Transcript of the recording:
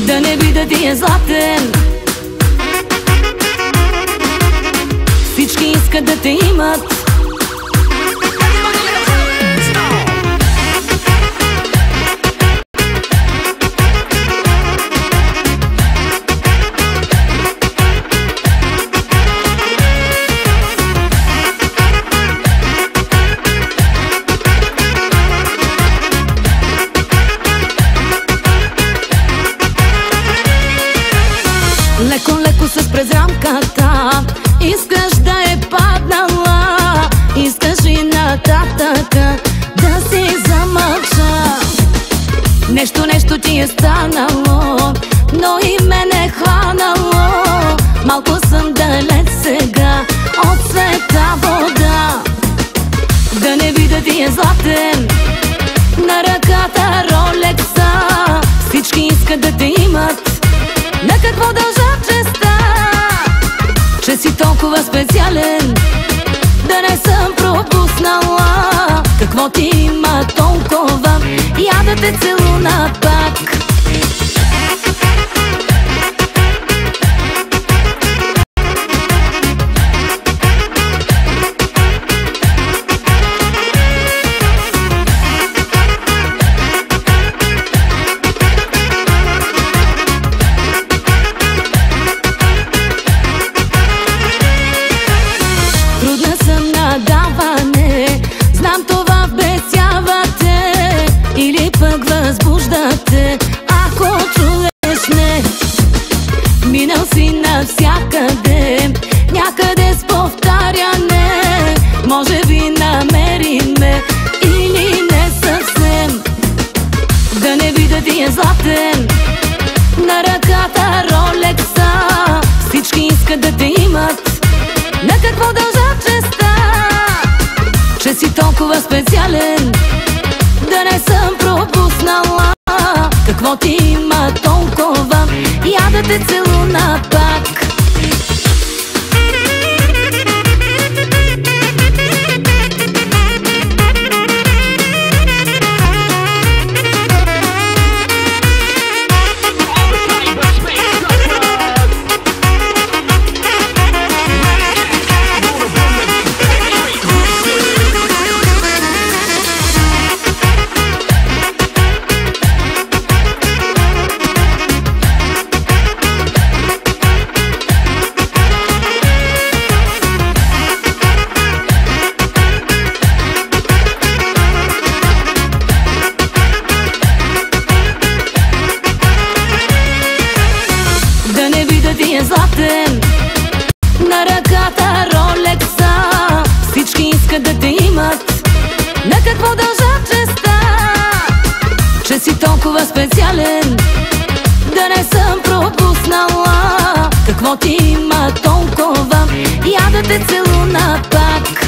Да не видя ти е златен. Всички искат да те имат. Леко с през рамката искаш да е паднала, искаш и нататък да си замълча. Нещо ти е станало, но и мен е хванало. Малко съм далеч сега от света вода. Да не видя ти е златен, на ръката ролекса. Всички искат да те имат. На какво дължа честа, че си толкова специален, да не съм пропуснала. Какво ти има толкова, я да те целуна пак. Възбуждате, ако чуеш не. Минал си навсякъде, някъде с повтаряне. Може би намериме или не съвсем. Да не видя ти е златен, на ръката ролекса. Всички искат да те имат. На какво дължа честа, че си толкова специален, да не съм пропуснала. Какво ти има толкова, я да те целуна пак. Ти е златен, на ръката ролекса. Всички искат да те имат. На какво дължа честа, че си толкова специален, да не съм пропуснала. Какво ти има толкова, я да те целуна пак.